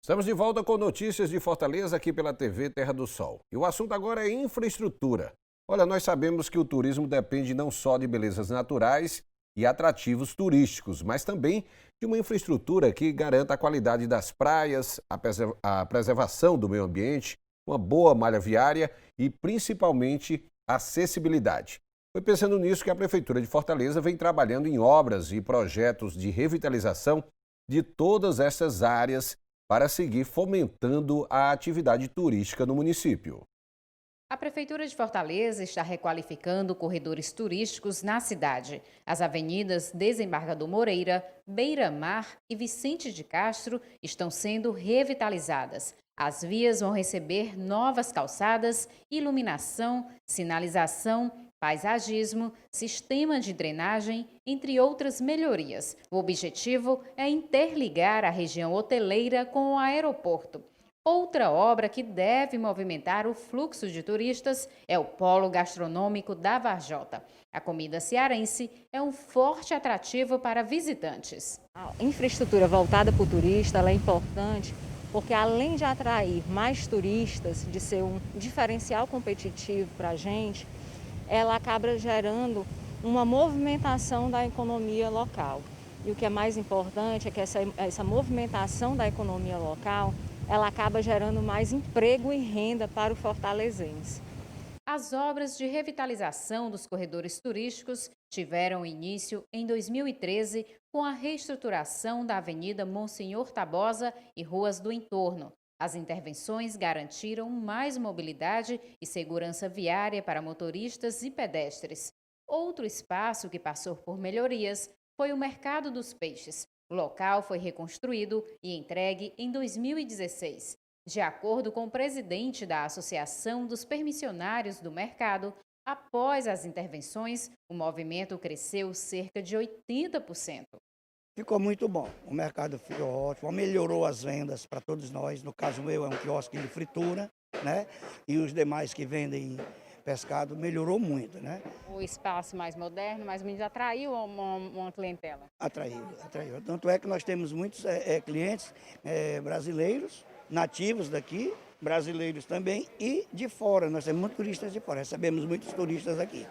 Estamos de volta com notícias de Fortaleza aqui pela TV Terra do Sol. E o assunto agora é infraestrutura. Olha, nós sabemos que o turismo depende não só de belezas naturais e atrativos turísticos, mas também de uma infraestrutura que garanta a qualidade das praias, a preservação do meio ambiente, uma boa malha viária e principalmente acessibilidade. Foi pensando nisso que a Prefeitura de Fortaleza vem trabalhando em obras e projetos de revitalização de todas essas áreas para seguir fomentando a atividade turística no município. A Prefeitura de Fortaleza está requalificando corredores turísticos na cidade. As avenidas Desembargador Moreira, Beira-Mar e Vicente de Castro estão sendo revitalizadas. As vias vão receber novas calçadas, iluminação, sinalização, paisagismo, sistema de drenagem, entre outras melhorias. O objetivo é interligar a região hoteleira com o aeroporto. Outra obra que deve movimentar o fluxo de turistas é o Polo Gastronômico da Varjota. A comida cearense é um forte atrativo para visitantes. A infraestrutura voltada para o turista ela é importante porque, além de atrair mais turistas, de ser um diferencial competitivo para a gente, ela acaba gerando uma movimentação da economia local. E o que é mais importante é que essa movimentação da economia local ela acaba gerando mais emprego e renda para o fortalezense. As obras de revitalização dos corredores turísticos tiveram início em 2013 com a reestruturação da Avenida Monsenhor Tabosa e ruas do entorno. As intervenções garantiram mais mobilidade e segurança viária para motoristas e pedestres. Outro espaço que passou por melhorias foi o Mercado dos Peixes. O local foi reconstruído e entregue em 2016. De acordo com o presidente da Associação dos Permissionários do Mercado, após as intervenções, o movimento cresceu cerca de 80%. Ficou muito bom, o mercado ficou ótimo, melhorou as vendas para todos nós. No caso meu é um quiosque de fritura, né? E os demais que vendem pescado melhorou muito, né? O espaço mais moderno, mais bonito, atraiu uma clientela. Atraiu. Tanto é que nós temos muitos clientes brasileiros, nativos daqui, brasileiros também e de fora. Nós temos muitos turistas de fora, recebemos muitos turistas aqui.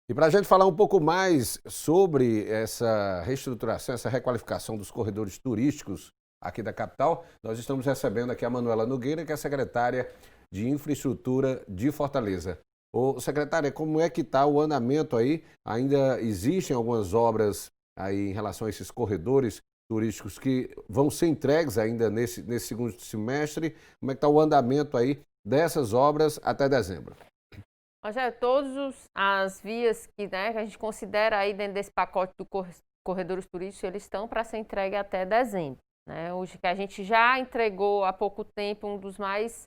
E para a gente falar um pouco mais sobre essa reestruturação, essa requalificação dos corredores turísticos aqui da capital, nós estamos recebendo aqui a Manuela Nogueira, que é secretária de Infraestrutura de Fortaleza. Ô, secretária, como é que está o andamento aí? Ainda existem algumas obras aí em relação a esses corredores turísticos que vão ser entregues ainda nesse segundo semestre? Como é que está o andamento aí dessas obras até dezembro? Rogério, todas as vias que a gente considera aí dentro desse pacote do corredores turísticos, eles estão para ser entregue até dezembro. Né? Hoje que a gente já entregou há pouco tempo um dos mais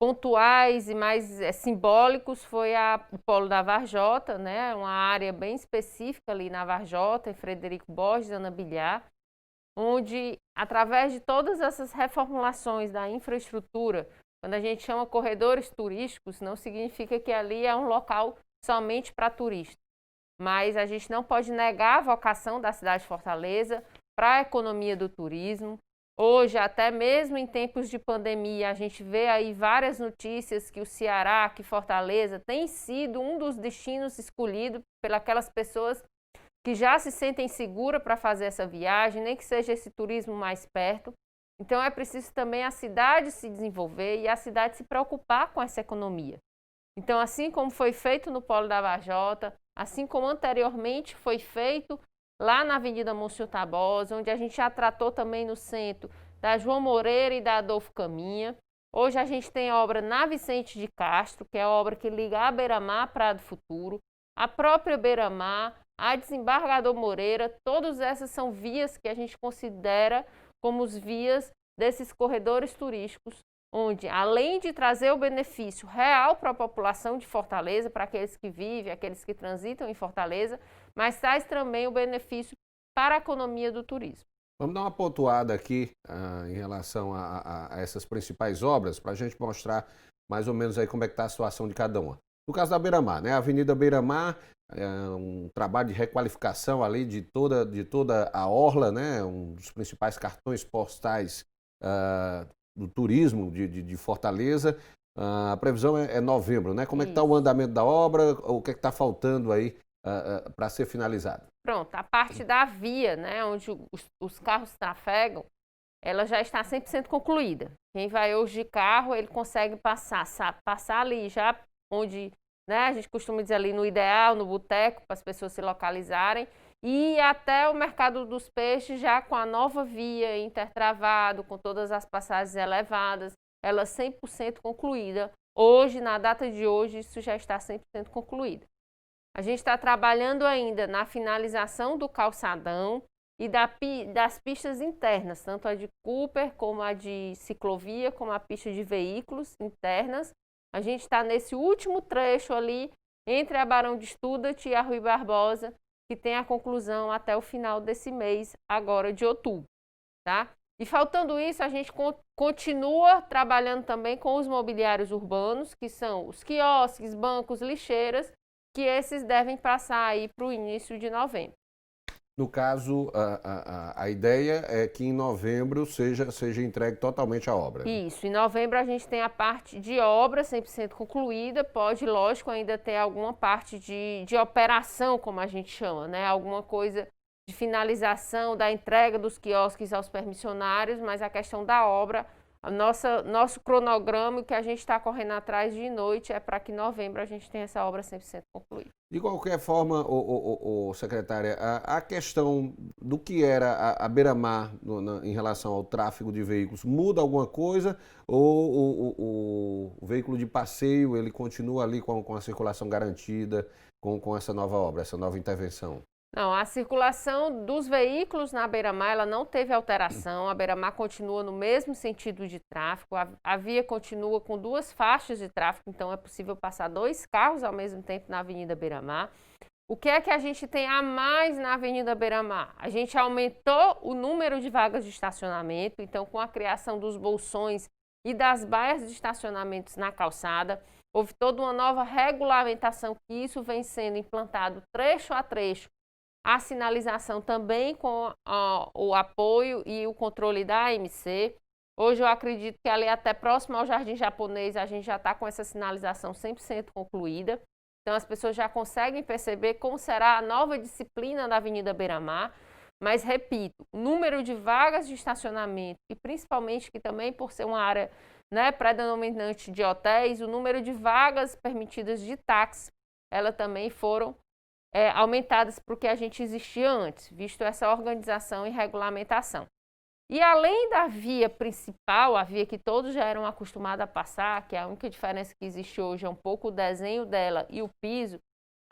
pontuais e mais simbólicos foi o Polo da Varjota, né? Uma área bem específica ali na Varjota, em Frederico Borges, Ana Bilhar, onde, através de todas essas reformulações da infraestrutura, quando a gente chama corredores turísticos, não significa que ali é um local somente para turistas, mas a gente não pode negar a vocação da cidade de Fortaleza para a economia do turismo. Hoje, até mesmo em tempos de pandemia, a gente vê aí várias notícias que o Ceará, que Fortaleza, tem sido um dos destinos escolhidos pelas pessoas que já se sentem seguras para fazer essa viagem, nem que seja esse turismo mais perto. Então, é preciso também a cidade se desenvolver e a cidade se preocupar com essa economia. Então, assim como foi feito no Polo da Varjota, assim como anteriormente foi feito lá na Avenida Monsenhor Tabosa, onde a gente já tratou também no centro da João Moreira e da Adolfo Caminha. Hoje a gente tem a obra na Vicente de Castro, que é a obra que liga a Beira-Mar à Praia do Futuro, a própria Beira-Mar, a Desembargador Moreira. Todas essas são vias que a gente considera como as vias desses corredores turísticos, onde, além de trazer o benefício real para a população de Fortaleza, para aqueles que vivem, aqueles que transitam em Fortaleza, mas traz também o benefício para a economia do turismo. Vamos dar uma pontuada aqui em relação a essas principais obras, para a gente mostrar mais ou menos aí como é que está a situação de cada uma. No caso da Beira-Mar, né? A Avenida Beira-Mar, um trabalho de requalificação ali de toda a orla, né? Um dos principais cartões postais do turismo de Fortaleza. A previsão é novembro, né? Como é que está o andamento da obra? O que é que está faltando aí para ser finalizado? Pronto, a parte da via, né, onde os carros trafegam, ela já está 100% concluída. Quem vai hoje de carro, ele consegue passar ali já onde, né, a gente costuma dizer ali no Ideal, no Boteco, para as pessoas se localizarem, e até o Mercado dos Peixes já com a nova via intertravado, com todas as passagens elevadas, ela 100% concluída. Hoje, na data de hoje, isso já está 100% concluído. A gente está trabalhando ainda na finalização do calçadão e das pistas internas, tanto a de Cooper, como a de ciclovia, como a pista de veículos internas. A gente está nesse último trecho ali, entre a Barão de Studat e a Rui Barbosa, que tem a conclusão até o final desse mês, agora de outubro, tá? E faltando isso, a gente continua trabalhando também com os mobiliários urbanos, que são os quiosques, bancos, lixeiras, que esses devem passar aí para o início de novembro. No caso, a ideia é que em novembro seja entregue totalmente a obra. Isso, em novembro a gente tem a parte de obra 100% concluída, pode, lógico, ainda ter alguma parte de operação, como a gente chama, né? Alguma coisa de finalização da entrega dos quiosques aos permissionários, mas a questão da obra, nosso cronograma, o que a gente está correndo atrás de noite é para que em novembro a gente tenha essa obra 100% concluída. De qualquer forma, secretária, a questão do que era a beira-mar em relação ao tráfego de veículos, muda alguma coisa ou o veículo de passeio ele continua ali com a circulação garantida com essa nova obra, essa nova intervenção? Não, a circulação dos veículos na beira-mar ela não teve alteração, a beira-mar continua no mesmo sentido de tráfego, a via continua com 2 faixas de tráfego, então é possível passar 2 carros ao mesmo tempo na Avenida Beira-Mar. O que é que a gente tem a mais na Avenida Beira-Mar? A gente aumentou o número de vagas de estacionamento, então com a criação dos bolsões e das baias de estacionamentos na calçada, houve toda uma nova regulamentação que isso vem sendo implantado trecho a trecho. A sinalização também com o apoio e o controle da AMC. Hoje eu acredito que ali até próximo ao Jardim Japonês a gente já está com essa sinalização 100% concluída. Então as pessoas já conseguem perceber como será a nova disciplina da Avenida Beira-Mar. Mas repito, o número de vagas de estacionamento e principalmente que também por ser uma área, né, predominante de hotéis, o número de vagas permitidas de táxi, elas também foram aumentadas para o que a gente existia antes, visto essa organização e regulamentação. E além da via principal, a via que todos já eram acostumados a passar, que a única diferença que existe hoje é um pouco o desenho dela e o piso,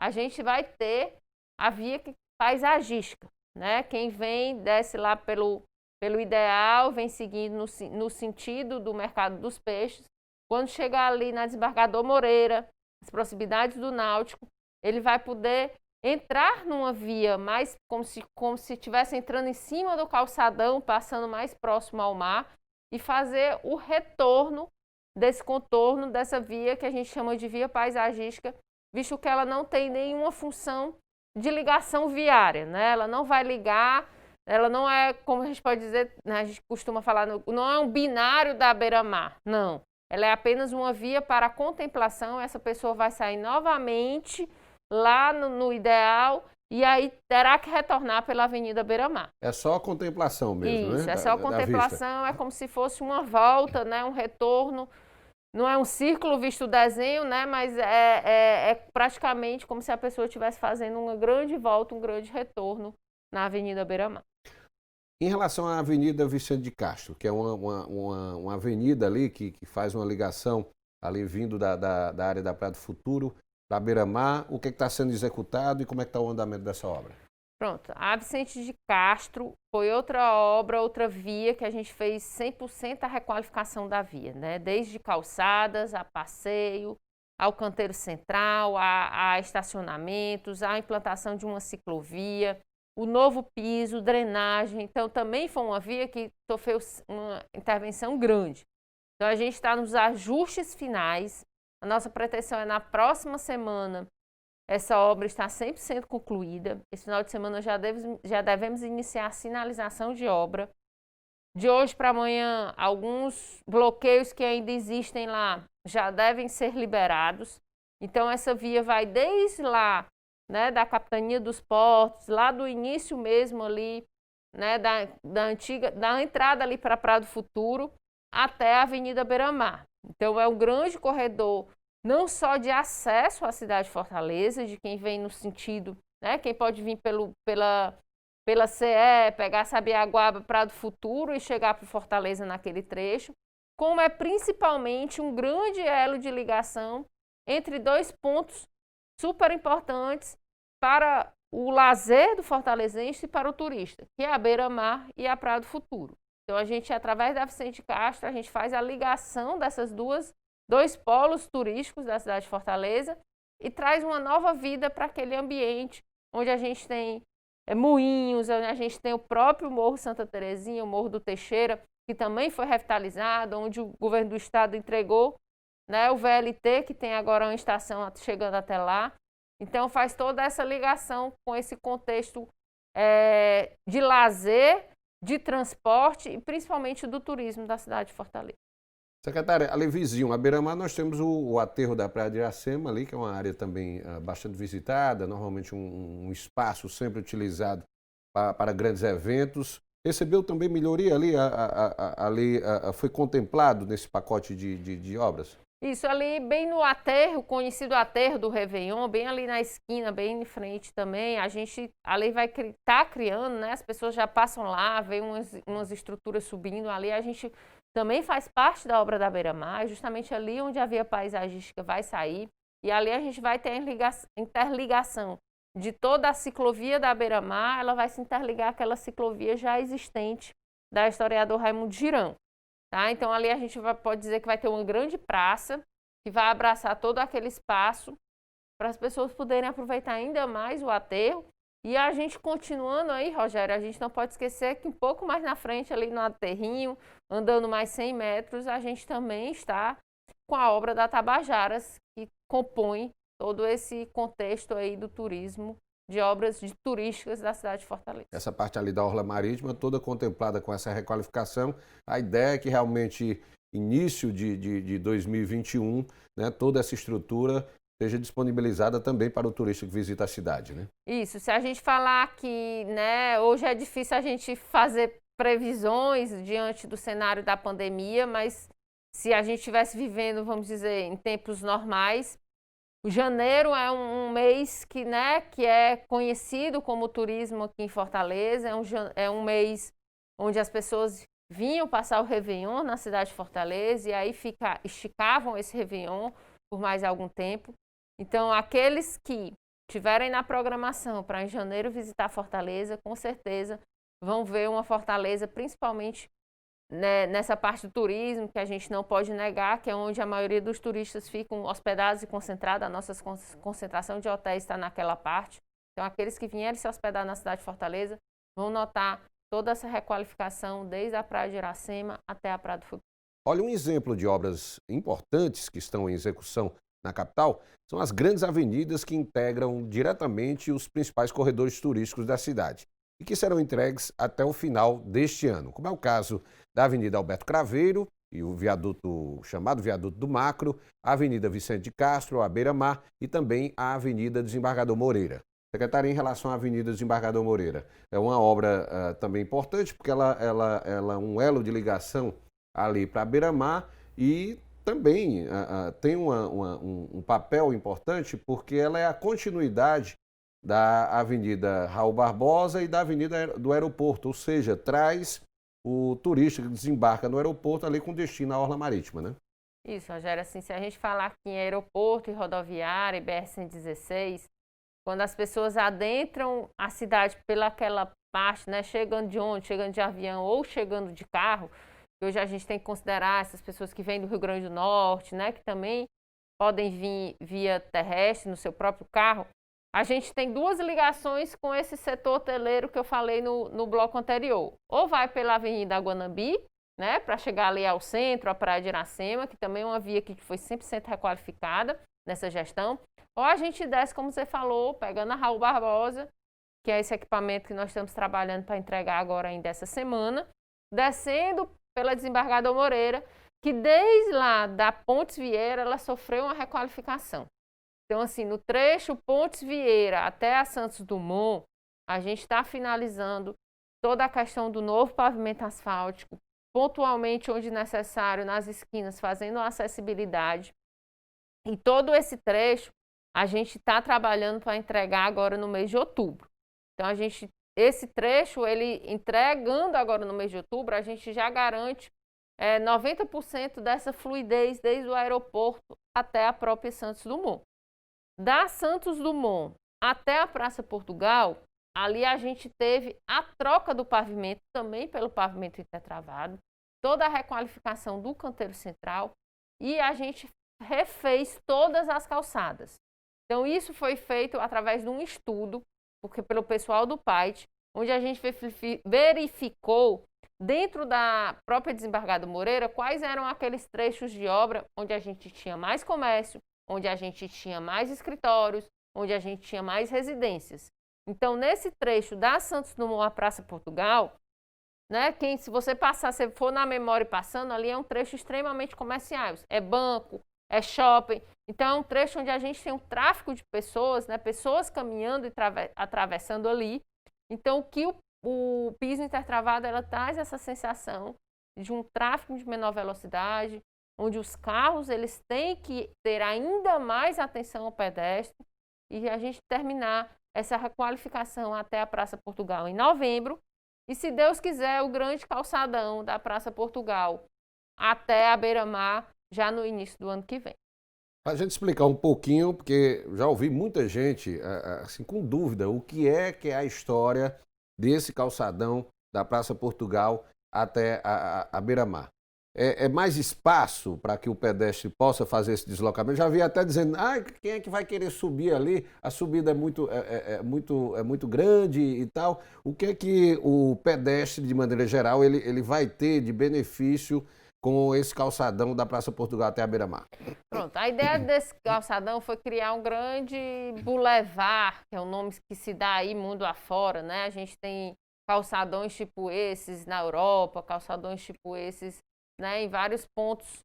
a gente vai ter a via paisagística, né? Quem vem, desce lá pelo Ideal, vem seguindo no sentido do Mercado dos Peixes. Quando chegar ali na Desembargador Moreira, as proximidades do Náutico, ele vai poder entrar numa via mais como se estivesse entrando em cima do calçadão, passando mais próximo ao mar e fazer o retorno desse contorno dessa via que a gente chama de via paisagística, visto que ela não tem nenhuma função de ligação viária, né? Ela não vai ligar, ela não é, como a gente pode dizer, né, a gente costuma falar, não é um binário da beira-mar, não. Ela é apenas uma via para a contemplação, essa pessoa vai sair novamente lá no Ideal e aí terá que retornar pela Avenida Beira-Mar. É só a contemplação mesmo, né? Isso, é só a contemplação, é como se fosse uma volta, né? Um retorno. Não é um círculo visto o desenho, né? Mas é praticamente como se a pessoa estivesse fazendo uma grande volta, um grande retorno na Avenida Beira-Mar. Em relação à Avenida Vicente de Castro, que é uma avenida ali que faz uma ligação ali vindo da área da Praia do Futuro, da Beira-Mar, o que está sendo executado e como é que está o andamento dessa obra? Pronto, a Vicente de Castro foi outra obra, outra via que a gente fez 100% a requalificação da via, né? Desde calçadas, a passeio, ao canteiro central, a estacionamentos, a implantação de uma ciclovia, o novo piso, drenagem. Então também foi uma via que sofreu uma intervenção grande. Então a gente está nos ajustes finais. A nossa pretensão é na próxima semana essa obra está 100% concluída. Esse final de semana já devemos iniciar a sinalização de obra. de hoje para amanhã, alguns bloqueios que ainda existem lá já devem ser liberados. Então, essa via vai desde lá, né, da Capitania dos Portos, lá do início mesmo ali, né, da entrada ali para Praia do Futuro, até a Avenida Beira-Mar. Então, é um grande corredor, não só de acesso à cidade de Fortaleza, de quem vem no sentido, né, quem pode vir pela CE, pegar Sabiaguaba, Praia do Futuro e chegar para Fortaleza naquele trecho, como é principalmente um grande elo de ligação entre dois pontos super importantes para o lazer do fortalezense e para o turista, que é a Beira-Mar e a Praia do Futuro. Então, a gente, através da Vicente de Castro, a gente faz a ligação dessas dois polos turísticos da cidade de Fortaleza e traz uma nova vida para aquele ambiente onde a gente tem moinhos, onde a gente tem o próprio Morro Santa Terezinha, o Morro do Teixeira, que também foi revitalizado, onde o governo do estado entregou, né, o VLT, que tem agora uma estação chegando até lá. Então, faz toda essa ligação com esse contexto de lazer, de transporte e principalmente do turismo da cidade de Fortaleza. Secretária, ali vizinho, a Beira-Mar, nós temos o aterro da Praia de Iracema ali, que é uma área também bastante visitada, normalmente um espaço sempre utilizado para grandes eventos. Recebeu também melhoria ali, foi contemplado nesse pacote de obras? Isso, ali bem no aterro, conhecido aterro do Réveillon, bem ali na esquina, bem em frente também, a gente ali vai estar criando, né? As pessoas já passam lá, vê umas estruturas subindo ali, a gente também faz parte da obra da Beira-Mar, justamente ali onde a via paisagística vai sair, e ali a gente vai ter a interligação de toda a ciclovia da Beira-Mar, ela vai se interligar àquela ciclovia já existente da historiador Raimundo Girão. Tá? Então, ali a gente pode dizer que vai ter uma grande praça que vai abraçar todo aquele espaço para as pessoas poderem aproveitar ainda mais o aterro. E a gente continuando aí, Rogério, a gente não pode esquecer que um pouco mais na frente, ali no aterrinho, andando mais 100 metros, a gente também está com a obra da Tabajaras, que compõe todo esse contexto aí do turismo, de obras turísticas da cidade de Fortaleza. Essa parte ali da Orla Marítima, toda contemplada com essa requalificação. A ideia é que realmente, início de 2021, né, toda essa estrutura seja disponibilizada também para o turista que visita a cidade, né? Isso, se a gente falar que, né, hoje é difícil a gente fazer previsões diante do cenário da pandemia, mas se a gente estivesse vivendo, vamos dizer, em tempos normais, o janeiro é um mês que é conhecido como turismo aqui em Fortaleza, é um mês onde as pessoas vinham passar o Réveillon na cidade de Fortaleza e aí esticavam esse Réveillon por mais algum tempo. Então, aqueles que tiverem na programação para em janeiro visitar Fortaleza, com certeza vão ver uma Fortaleza, principalmente nessa parte do turismo, que a gente não pode negar, que é onde a maioria dos turistas ficam hospedados e concentrados, a nossa concentração de hotéis está naquela parte. Então, aqueles que vierem se hospedar na cidade de Fortaleza vão notar toda essa requalificação, desde a Praia de Iracema até a Praia do Futuro. Olha, um exemplo de obras importantes que estão em execução na capital são as grandes avenidas que integram diretamente os principais corredores turísticos da cidade e que serão entregues até o final deste ano, como é o caso da Avenida Alberto Craveiro e o chamado Viaduto do Macro, a Avenida Vicente de Castro, a Beira-Mar e também a Avenida Desembargador Moreira. Secretária, em relação à Avenida Desembargador Moreira, é uma obra também importante porque ela é um elo de ligação ali para a Beira-Mar e também tem um papel importante porque ela é a continuidade da Avenida Raul Barbosa e da Avenida do Aeroporto, ou seja, traz o turista que desembarca no aeroporto ali com destino à Orla Marítima, né? Isso, Rogério, assim, se a gente falar aqui em aeroporto e rodoviária e BR-116, quando as pessoas adentram a cidade pelaquela parte, né, chegando de ônibus, chegando de avião ou chegando de carro, hoje a gente tem que considerar essas pessoas que vêm do Rio Grande do Norte, né, que também podem vir via terrestre no seu próprio carro. A gente tem duas ligações com esse setor hoteleiro que eu falei no bloco anterior. Ou vai pela Avenida Guanambi, né, para chegar ali ao centro, à Praia de Iracema, que também é uma via que foi 100% requalificada nessa gestão. Ou a gente desce, como você falou, pegando a Raul Barbosa, que é esse equipamento que nós estamos trabalhando para entregar agora ainda essa semana. descendo pela Desembargador Moreira, que desde lá da Pontes Vieira, ela sofreu uma requalificação. Então, assim, no trecho Pontes Vieira até a Santos Dumont, a gente está finalizando toda a questão do novo pavimento asfáltico, pontualmente onde necessário, nas esquinas, fazendo a acessibilidade. E todo esse trecho, a gente está trabalhando para entregar agora no mês de outubro. Então, esse trecho, ele entregando agora no mês de outubro, a gente já garante 90% dessa fluidez desde o aeroporto até a própria Santos Dumont. Da Santos Dumont até a Praça Portugal, ali a gente teve a troca do pavimento, também pelo pavimento intertravado, toda a requalificação do canteiro central e a gente refez todas as calçadas. Então, isso foi feito através de um estudo, porque pelo pessoal do PAIT, onde a gente verificou, dentro da própria Desembargador Moreira, quais eram aqueles trechos de obra onde a gente tinha mais comércio, onde a gente tinha mais escritórios, onde a gente tinha mais residências. Então, nesse trecho da Santos Dumont à Praça Portugal, né, se você passar, se for na memória passando, ali é um trecho extremamente comercial. É banco, é shopping. Então, é um trecho onde a gente tem um tráfego de pessoas, né, pessoas caminhando e atravessando ali. Então, que o piso intertravado, ela traz essa sensação de um tráfego de menor velocidade, onde os carros eles têm que ter ainda mais atenção ao pedestre e a gente terminar essa requalificação até a Praça Portugal em novembro e, se Deus quiser, o grande calçadão da Praça Portugal até a Beira-Mar já no início do ano que vem. Para a gente explicar um pouquinho, porque já ouvi muita gente assim, com dúvida, o que é a história desse calçadão da Praça Portugal até a Beira-Mar. É mais espaço para que o pedestre possa fazer esse deslocamento? Já vi até dizendo, quem é que vai querer subir ali? A subida é muito grande e tal. O que é que o pedestre, de maneira geral, ele vai ter de benefício com esse calçadão da Praça Portugal até a Beira-Mar? Pronto, a ideia desse calçadão foi criar um grande boulevard, que é um nome que se dá aí mundo afora, né? A gente tem calçadões tipo esses na Europa, calçadões tipo esses, né, em vários pontos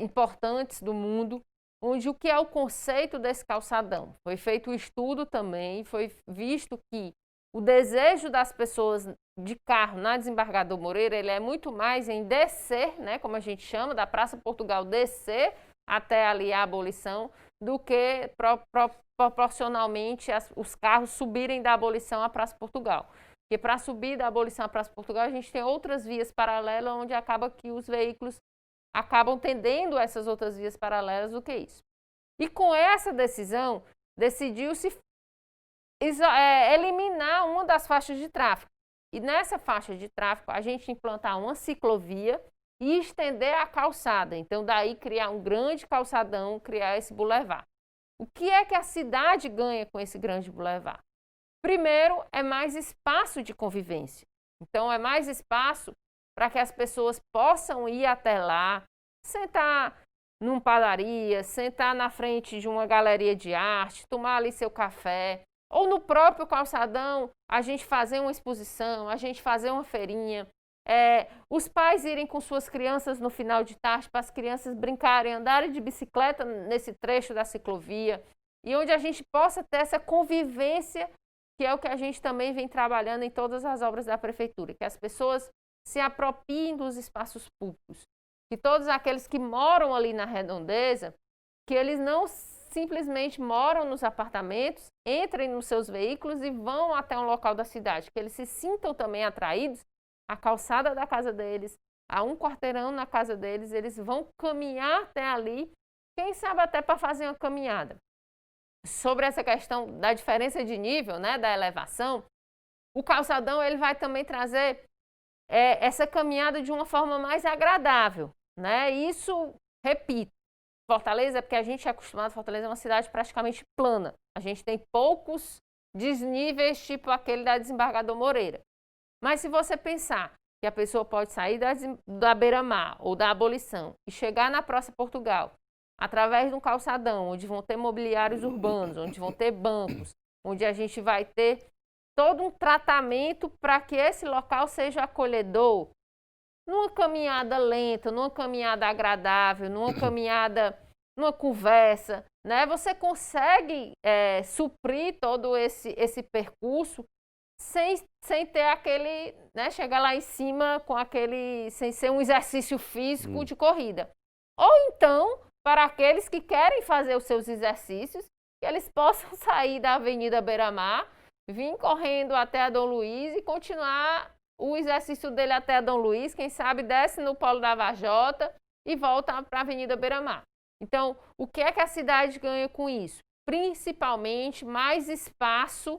importantes do mundo, onde o que é o conceito desse calçadão? Foi feito um estudo também, foi visto que o desejo das pessoas de carro na Desembargador Moreira, ele é muito mais em descer, né, como a gente chama, da Praça Portugal descer até ali a Abolição, do que proporcionalmente os carros subirem da Abolição à Praça Portugal. Porque para subir da Abolição à Praça Portugal, a gente tem outras vias paralelas, onde acaba que os veículos acabam tendendo essas outras vias paralelas do que isso. E com essa decisão, decidiu-se eliminar uma das faixas de tráfego. E nessa faixa de tráfego, a gente implantar uma ciclovia e estender a calçada. Então, daí criar um grande calçadão, criar esse boulevard. O que é que a cidade ganha com esse grande boulevard? Primeiro, é mais espaço de convivência. Então, é mais espaço para que as pessoas possam ir até lá, sentar numa padaria, sentar na frente de uma galeria de arte, tomar ali seu café, ou no próprio calçadão, a gente fazer uma exposição, a gente fazer uma feirinha, os pais irem com suas crianças no final de tarde para as crianças brincarem, andarem de bicicleta nesse trecho da ciclovia, e onde a gente possa ter essa convivência, que é o que a gente também vem trabalhando em todas as obras da prefeitura, que as pessoas se apropriem dos espaços públicos, que todos aqueles que moram ali na redondeza, que eles não simplesmente moram nos apartamentos, entrem nos seus veículos e vão até um local da cidade, que eles se sintam também atraídos à calçada da casa deles, a um quarteirão na casa deles, eles vão caminhar até ali, quem sabe até para fazer uma caminhada. Sobre essa questão da diferença de nível, né, da elevação, o calçadão ele vai também trazer essa caminhada de uma forma mais agradável, né? Isso, repito, Fortaleza, porque a gente é acostumado, Fortaleza é uma cidade praticamente plana. A gente tem poucos desníveis, tipo aquele da Desembargador Moreira. Mas se você pensar que a pessoa pode sair da Beira-Mar ou da Abolição e chegar na Praça Portugal, através de um calçadão, onde vão ter mobiliários urbanos, onde vão ter bancos, onde a gente vai ter todo um tratamento para que esse local seja acolhedor, numa caminhada lenta, numa caminhada agradável, numa caminhada, numa conversa, né? Você consegue suprir todo esse percurso sem ter aquele, né? Chegar lá em cima com aquele, sem ser um exercício físico de corrida. Ou então, para aqueles que querem fazer os seus exercícios, que eles possam sair da Avenida Beira-Mar, vir correndo até a Dom Luiz e continuar o exercício dele até a Dom Luiz, quem sabe desce no Polo da Vajota e volta para a Avenida Beira-Mar. Então, o que é que a cidade ganha com isso? Principalmente mais espaço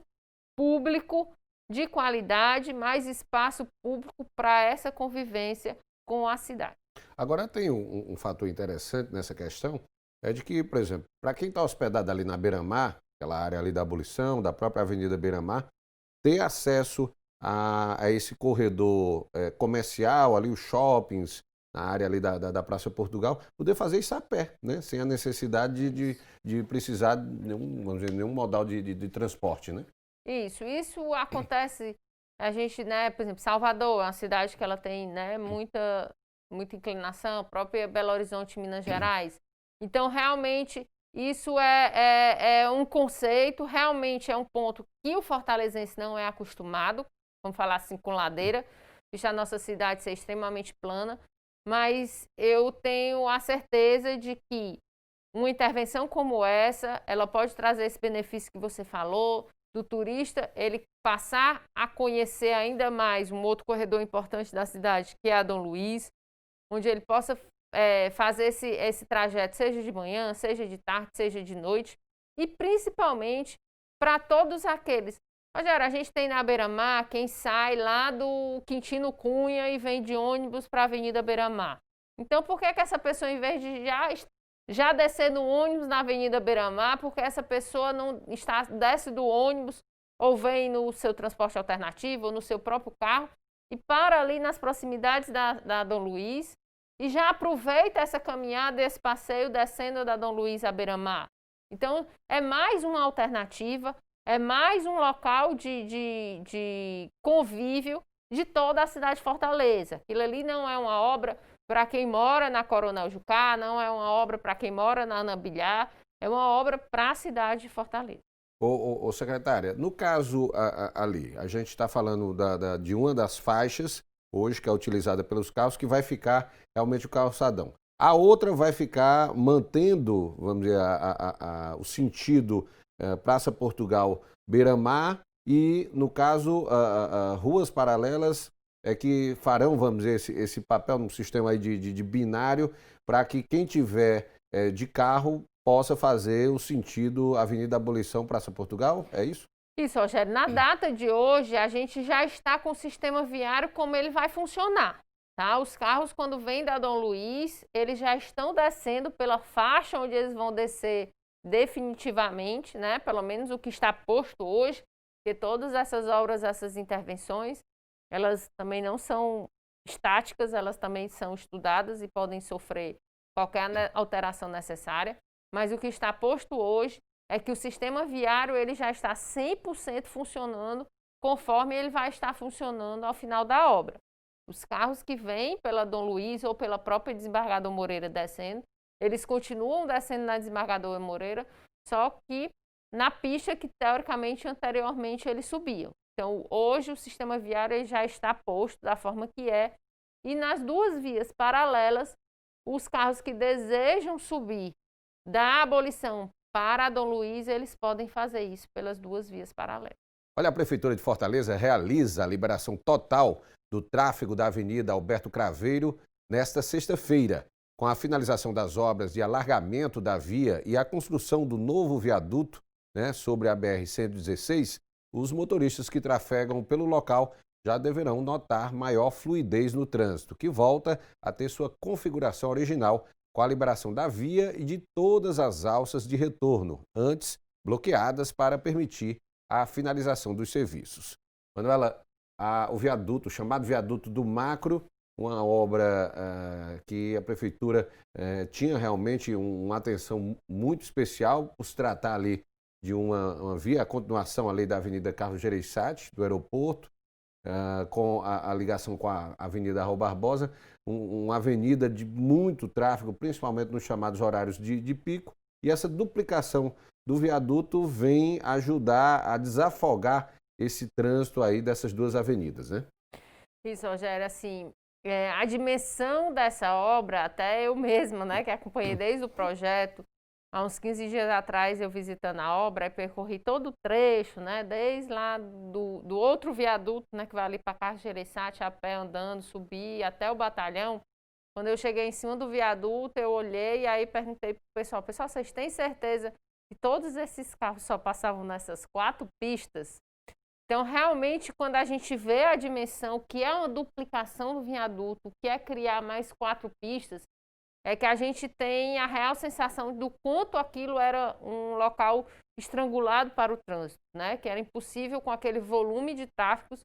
público de qualidade, mais espaço público para essa convivência com a cidade. Agora tem um fator interessante nessa questão, é de que, por exemplo, para quem está hospedado ali na Beira-Mar, aquela área ali da Abolição, da própria Avenida Beira-Mar, ter acesso a esse corredor comercial, ali os shoppings, na área ali da Praça Portugal, poder fazer isso a pé, né? Sem a necessidade de precisar de nenhum modal de transporte, né? Isso acontece, a gente, né, por exemplo, Salvador é uma cidade que ela tem, né, muita inclinação, a própria Belo Horizonte, Minas Gerais. Então, realmente, isso é um conceito, realmente é um ponto que o fortalezense não é acostumado, vamos falar assim, com ladeira, deixar a nossa cidade ser extremamente plana, mas eu tenho a certeza de que uma intervenção como essa, ela pode trazer esse benefício que você falou, do turista, ele passar a conhecer ainda mais um outro corredor importante da cidade, que é a Dom Luiz, onde ele possa fazer esse trajeto, seja de manhã, seja de tarde, seja de noite, e principalmente para todos aqueles. Rogério, a gente tem na Beira-Mar quem sai lá do Quintino Cunha e vem de ônibus para a Avenida Beira-Mar. Então, por que essa pessoa, em vez de já descer no ônibus na Avenida Beira-Mar, porque essa pessoa não desce do ônibus ou vem no seu transporte alternativo ou no seu próprio carro e para ali nas proximidades da Dom Luiz e já aproveita essa caminhada, esse passeio descendo da Dom Luiz à Beira-Mar. Então, é mais uma alternativa, é mais um local de convívio de toda a cidade de Fortaleza. Aquilo ali não é uma obra para quem mora na Coronel Jucá, não é uma obra para quem mora na Anambilhar, é uma obra para a cidade de Fortaleza. Ô, secretária, no caso ali, a gente está falando de uma das faixas, hoje, que é utilizada pelos carros, que vai ficar realmente o calçadão. A outra vai ficar mantendo, vamos dizer, o sentido Praça Portugal, Beira-Mar e, no caso, ruas paralelas que farão, vamos dizer, esse papel num sistema aí de binário para que quem tiver de carro possa fazer o sentido Avenida Abolição, Praça Portugal, é isso? Isso, Rogério. Na data de hoje, a gente já está com o sistema viário como ele vai funcionar. Tá? Os carros, quando vêm da Dom Luiz, eles já estão descendo pela faixa onde eles vão descer definitivamente, né? Pelo menos o que está posto hoje, porque todas essas obras, essas intervenções, elas também não são estáticas, elas também são estudadas e podem sofrer qualquer alteração necessária. Mas o que está posto hoje é que o sistema viário ele já está 100% funcionando conforme ele vai estar funcionando ao final da obra. Os carros que vêm pela Dom Luiz ou pela própria Desembargador Moreira descendo, eles continuam descendo na Desembargador Moreira, só que na pista que teoricamente anteriormente eles subiam. Então hoje o sistema viário ele já está posto da forma que é e nas duas vias paralelas, os carros que desejam subir da Abolição para a Dom Luiz, eles podem fazer isso pelas duas vias paralelas. Olha, a Prefeitura de Fortaleza realiza a liberação total do tráfego da Avenida Alberto Craveiro nesta sexta-feira. Com a finalização das obras de alargamento da via e a construção do novo viaduto, sobre a BR-116, os motoristas que trafegam pelo local já deverão notar maior fluidez no trânsito, que volta a ter sua configuração original com a liberação da via e de todas as alças de retorno, antes bloqueadas para permitir a finalização dos serviços. Manuela, o viaduto, o chamado viaduto do Macro, uma obra que a Prefeitura tinha realmente uma atenção muito especial por se tratar ali de uma via, a continuação ali da Avenida Carlos Gereissati, do aeroporto, com a ligação com a Avenida Raul Barbosa, uma avenida de muito tráfego, principalmente nos chamados horários de pico, e essa duplicação do viaduto vem ajudar a desafogar esse trânsito aí dessas duas avenidas, né? Isso, Rogério, assim, a dimensão dessa obra, até eu mesma, né, que acompanhei desde o projeto, há uns 15 dias atrás eu visitando a obra, percorri todo o trecho, né, desde lá do outro viaduto, né, que vai ali para Carlos Gereissati, a pé andando, subi até o batalhão. Quando eu cheguei em cima do viaduto, eu olhei e aí perguntei pro pessoal, vocês têm certeza que todos esses carros só passavam nessas 4 pistas? Então, realmente, quando a gente vê a dimensão, que é uma duplicação do viaduto, que é criar mais 4 pistas, é que a gente tem a real sensação do quanto aquilo era um local estrangulado para o trânsito, né? Que era impossível com aquele volume de tráfego.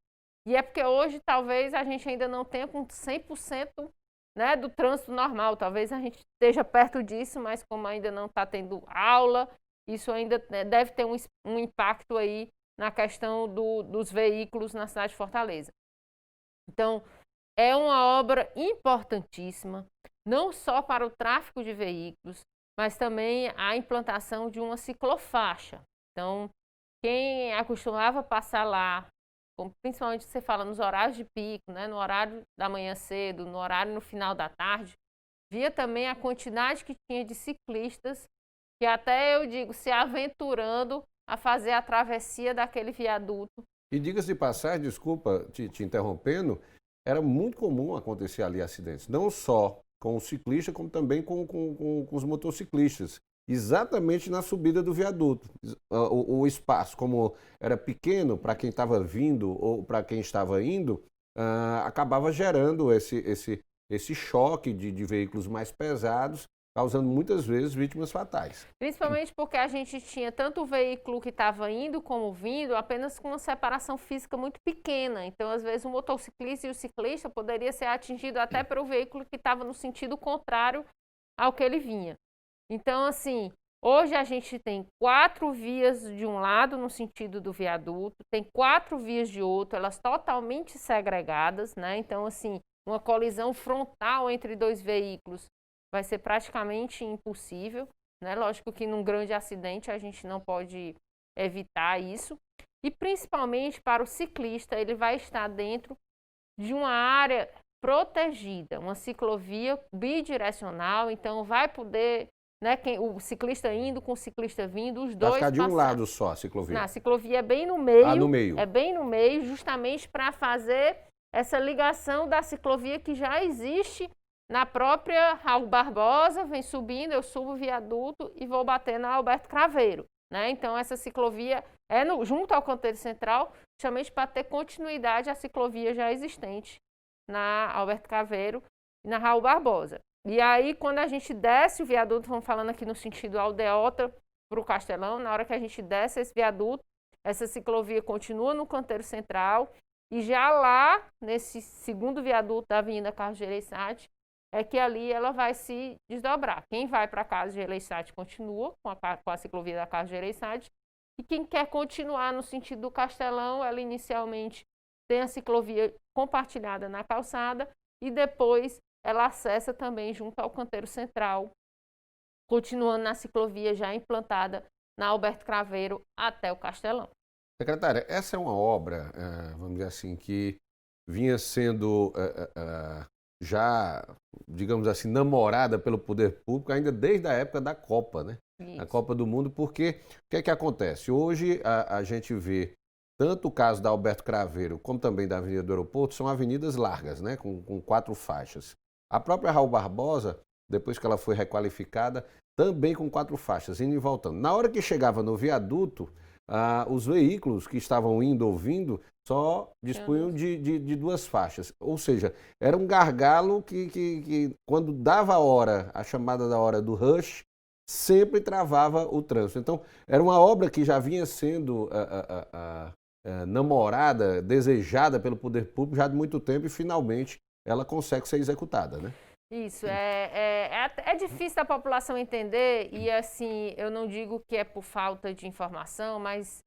E é porque hoje, talvez, a gente ainda não tenha com 100%, né, do trânsito normal. Talvez a gente esteja perto disso, mas como ainda não está tendo aula, isso ainda deve ter um impacto aí na questão dos veículos na cidade de Fortaleza. Então, é uma obra importantíssima, não só para o tráfego de veículos, mas também a implantação de uma ciclofaixa. Então, quem acostumava passar lá, principalmente você fala nos horários de pico, né, no horário da manhã cedo, no horário no final da tarde, via também a quantidade que tinha de ciclistas, que até eu digo, se aventurando a fazer a travessia daquele viaduto. E diga-se de passagem, desculpa te interrompendo, era muito comum acontecer ali acidentes, não só com o ciclista, como também com os motociclistas, exatamente na subida do viaduto. O espaço, como era pequeno para quem estava vindo ou para quem estava indo, acabava gerando esse choque de veículos mais pesados, causando muitas vezes vítimas fatais. Principalmente porque a gente tinha tanto o veículo que estava indo como vindo, apenas com uma separação física muito pequena. Então, às vezes, o motociclista e o ciclista poderia ser atingido até pelo veículo que estava no sentido contrário ao que ele vinha. Então, assim, hoje a gente tem 4 vias de um lado no sentido do viaduto, tem 4 vias de outro, elas totalmente segregadas, né? Então, assim, uma colisão frontal entre 2 veículos vai ser praticamente impossível, né? Lógico que num grande acidente a gente não pode evitar isso. E principalmente para o ciclista, ele vai estar dentro de uma área protegida, uma ciclovia bidirecional, então vai poder, né, o ciclista indo com o ciclista vindo, os dois vai ficar de passar. Um lado só a ciclovia? Não, a ciclovia é bem no meio. No meio. É bem no meio, justamente para fazer essa ligação da ciclovia que já existe na própria Raul Barbosa, vem subindo, eu subo o viaduto e vou bater na Alberto Craveiro, né? Então, essa ciclovia é junto ao canteiro central, justamente para ter continuidade à ciclovia já existente na Alberto Craveiro e na Raul Barbosa. E aí, quando a gente desce o viaduto, vamos falando aqui no sentido Aldeota para o Castelão, na hora que a gente desce esse viaduto, essa ciclovia continua no canteiro central e já lá, nesse segundo viaduto da Avenida Carlos Gereissati, é que ali ela vai se desdobrar. Quem vai para a Carlos Gereissati continua com a ciclovia da Carlos Gereissati, e quem quer continuar no sentido do Castelão, ela inicialmente tem a ciclovia compartilhada na calçada e depois ela acessa também junto ao canteiro central, continuando na ciclovia já implantada na Alberto Craveiro até o Castelão. Secretária, essa é uma obra, vamos dizer assim, que vinha sendo já, digamos assim, namorada pelo poder público ainda desde a época da Copa, né? Isso. A Copa do Mundo, porque o que é que acontece? Hoje a gente vê tanto o caso da Alberto Craveiro como também da Avenida do Aeroporto, são avenidas largas, né? Com 4 faixas. A própria Raul Barbosa, depois que ela foi requalificada, também com 4 faixas, indo e voltando. Na hora que chegava no viaduto, os veículos que estavam indo ou vindo só dispunham de 2 faixas. Ou seja, era um gargalo que quando dava a hora, a chamada da hora do rush, sempre travava o trânsito. Então, era uma obra que já vinha sendo namorada, desejada pelo poder público já há muito tempo e finalmente ela consegue ser executada, né? Isso, é difícil da população entender e assim, eu não digo que é por falta de informação, mas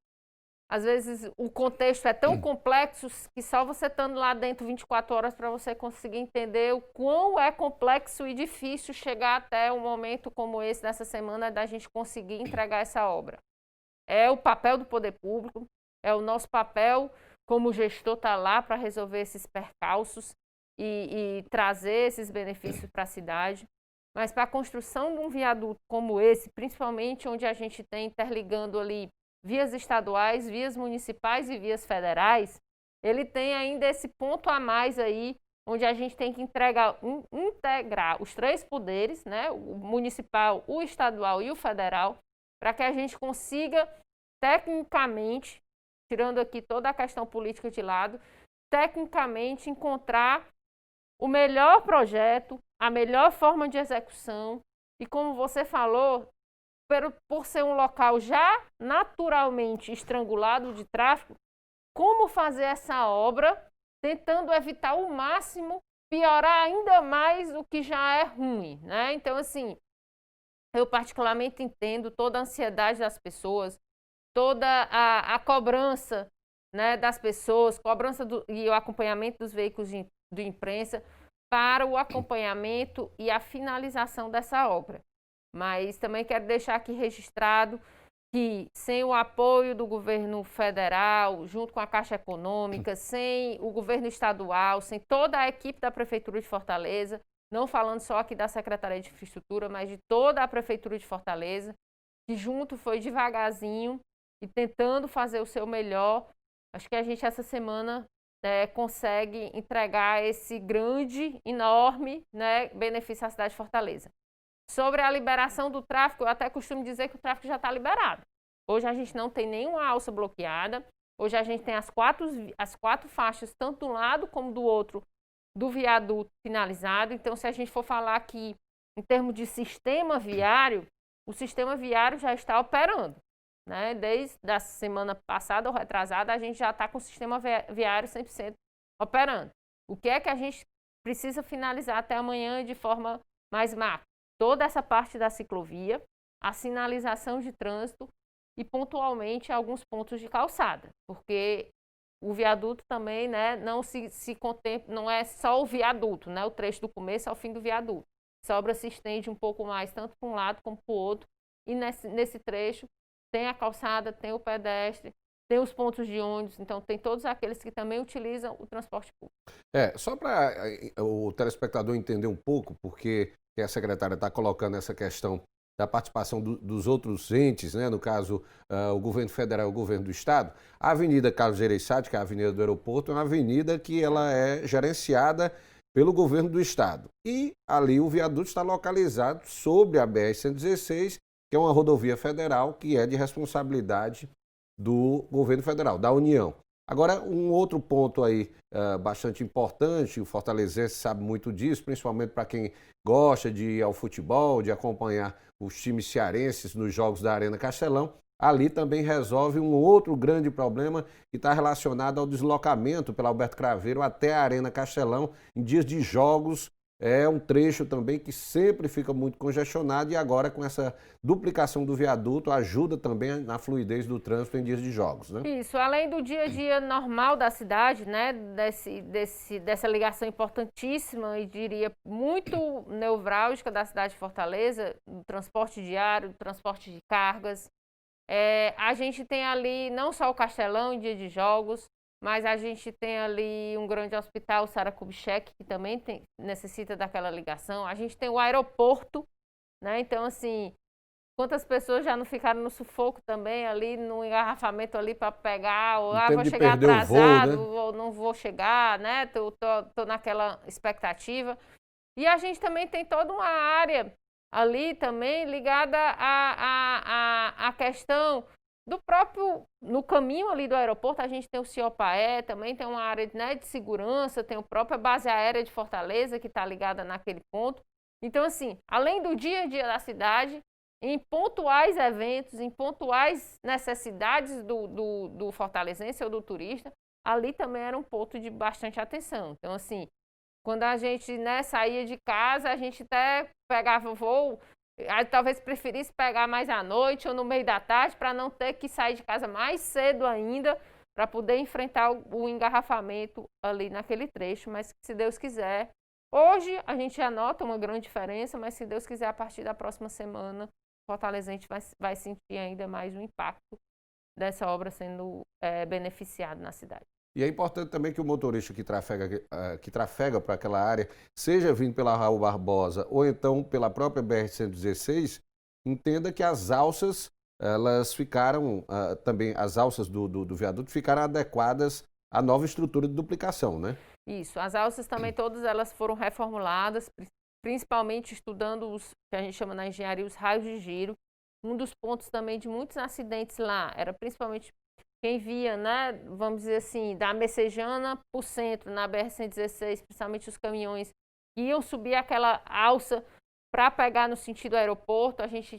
às vezes o contexto é tão complexo que só você estando lá dentro 24 horas para você conseguir entender o quão é complexo e difícil chegar até um momento como esse nessa semana da gente conseguir entregar essa obra. É o papel do poder público, é o nosso papel como gestor estar lá para resolver esses percalços e trazer esses benefícios para a cidade. Mas para a construção de um viaduto como esse, principalmente onde a gente tem interligando ali vias estaduais, vias municipais e vias federais, ele tem ainda esse ponto a mais aí, onde a gente tem que integrar os três poderes, né, o municipal, o estadual e o federal, para que a gente consiga, tecnicamente, tirando aqui toda a questão política de lado, tecnicamente encontrar o melhor projeto, a melhor forma de execução e, como você falou, por ser um local já naturalmente estrangulado de tráfego, como fazer essa obra tentando evitar ao máximo piorar ainda mais o que já é ruim, né? Então, assim, eu particularmente entendo toda a ansiedade das pessoas, toda a cobrança, né, das pessoas, e o acompanhamento dos veículos de imprensa para o acompanhamento e a finalização dessa obra. Mas também quero deixar aqui registrado que sem o apoio do governo federal, junto com a Caixa Econômica, sem o governo estadual, sem toda a equipe da Prefeitura de Fortaleza, não falando só aqui da Secretaria de Infraestrutura, mas de toda a Prefeitura de Fortaleza, que junto foi devagarzinho e tentando fazer o seu melhor, acho que a gente essa semana consegue entregar esse grande, enorme, né, benefício à cidade de Fortaleza. Sobre a liberação do tráfego, eu até costumo dizer que o tráfego já está liberado. Hoje a gente não tem nenhuma alça bloqueada. Hoje a gente tem as quatro faixas, tanto de um lado como do outro, do viaduto finalizado. Então, se a gente for falar aqui em termos de sistema viário, o sistema viário já está operando, né? Desde a semana passada ou retrasada, a gente já está com o sistema viário 100% operando. O que é que a gente precisa finalizar até amanhã de forma mais macro? Toda essa parte da ciclovia, a sinalização de trânsito e pontualmente alguns pontos de calçada, porque o viaduto também, né, não se contempla, não é só o viaduto, né, o trecho do começo ao fim do viaduto. Essa obra se estende um pouco mais, tanto para um lado como para o outro, e nesse trecho tem a calçada, tem o pedestre, tem os pontos de ônibus, então tem todos aqueles que também utilizam o transporte público. Só para o telespectador entender um pouco, porque a secretária está colocando essa questão da participação dos outros entes, né? No caso, o governo federal e o governo do estado. A Avenida Carlos Gereissati, que é a avenida do aeroporto, é uma avenida que ela é gerenciada pelo governo do estado. E ali o viaduto está localizado sobre a BR-116, que é uma rodovia federal que é de responsabilidade do governo federal, da União. Agora, um outro ponto aí bastante importante, o fortalezense sabe muito disso, principalmente para quem gosta de ir ao futebol, de acompanhar os times cearenses nos jogos da Arena Castelão, ali também resolve um outro grande problema que está relacionado ao deslocamento pela Alberto Craveiro até a Arena Castelão em dias de jogos. É um trecho também que sempre fica muito congestionado e agora com essa duplicação do viaduto ajuda também na fluidez do trânsito em dias de jogos, né? Isso, além do dia a dia normal da cidade, né, dessa ligação importantíssima e diria muito nevrálgica da cidade de Fortaleza, do transporte diário, do transporte de cargas. A gente tem ali não só o Castelão em dia de jogos, mas a gente tem ali um grande hospital, Sara Kubitschek, que também necessita daquela ligação. A gente tem o aeroporto, né? Então, assim, quantas pessoas já não ficaram no sufoco também ali, no engarrafamento ali para pegar, ou vou chegar atrasado, voo, né? ou não vou chegar, né? Tô naquela expectativa. E a gente também tem toda uma área ali também ligada à questão do próprio, no caminho ali do aeroporto, a gente tem o CIOPAE, também tem uma área, né, de segurança, tem a própria base aérea de Fortaleza, que está ligada naquele ponto. Então, assim, além do dia a dia da cidade, em pontuais eventos, em pontuais necessidades do fortalezense ou do turista, ali também era um ponto de bastante atenção. Então, assim, quando a gente, né, saía de casa, a gente até pegava o voo Aí, talvez preferisse pegar mais à noite ou no meio da tarde para não ter que sair de casa mais cedo ainda para poder enfrentar o engarrafamento ali naquele trecho, mas se Deus quiser, hoje a gente já nota uma grande diferença, mas se Deus quiser, a partir da próxima semana, o fortalezense vai sentir ainda mais o impacto dessa obra sendo beneficiado na cidade. E é importante também que o motorista que trafega para aquela área, seja vindo pela Raul Barbosa ou então pela própria BR-116, entenda que as alças, elas ficaram, também as alças do viaduto ficaram adequadas à nova estrutura de duplicação, né? Isso, as alças também todas elas foram reformuladas, principalmente estudando os que a gente chama na engenharia os raios de giro. Um dos pontos também de muitos acidentes lá era principalmente quem via, né, vamos dizer assim, da Messejana para o centro, na BR-116, principalmente os caminhões que iam subir aquela alça para pegar no sentido aeroporto. A gente,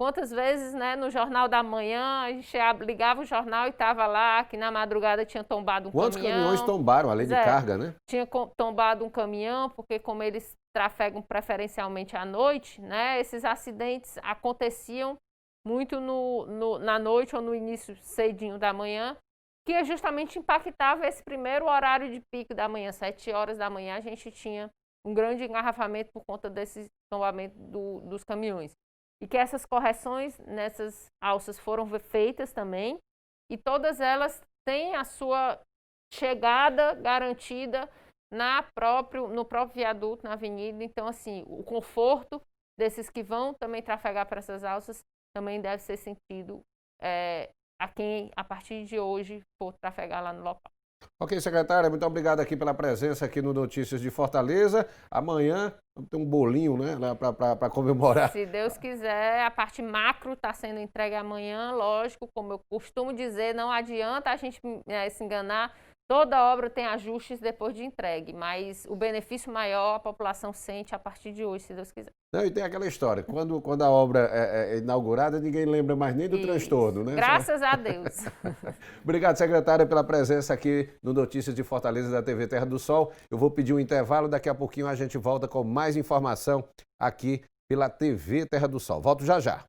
quantas vezes, né, no Jornal da Manhã, a gente ligava o jornal e estava lá, que na madrugada tinha tombado um caminhão. Quantos caminhões tombaram, além de carga, né? Tinha tombado um caminhão, porque como eles trafegam preferencialmente à noite, né, esses acidentes aconteciam muito na noite ou no início cedinho da manhã, que justamente impactava esse primeiro horário de pico da manhã, 7 horas da manhã, a gente tinha um grande engarrafamento por conta desse tombamento dos caminhões. E que essas correções nessas alças foram feitas também, e todas elas têm a sua chegada garantida no próprio viaduto, na avenida. Então, assim, o conforto desses que vão também trafegar para essas alças também deve ser sentido a quem, a partir de hoje, for trafegar lá no local. Ok, secretária, muito obrigado aqui pela presença aqui no Notícias de Fortaleza. Amanhã vamos ter um bolinho, né, para comemorar. Se Deus quiser, a parte macro está sendo entregue amanhã, lógico, como eu costumo dizer, não adianta a gente se enganar. Toda obra tem ajustes depois de entregue, mas o benefício maior a população sente a partir de hoje, se Deus quiser. Não, e tem aquela história, quando a obra é inaugurada, ninguém lembra mais nem do transtorno, né? Graças a Deus. Obrigado, secretária, pela presença aqui no Notícias de Fortaleza da TV Terra do Sol. Eu vou pedir um intervalo, daqui a pouquinho a gente volta com mais informação aqui pela TV Terra do Sol. Volto já já.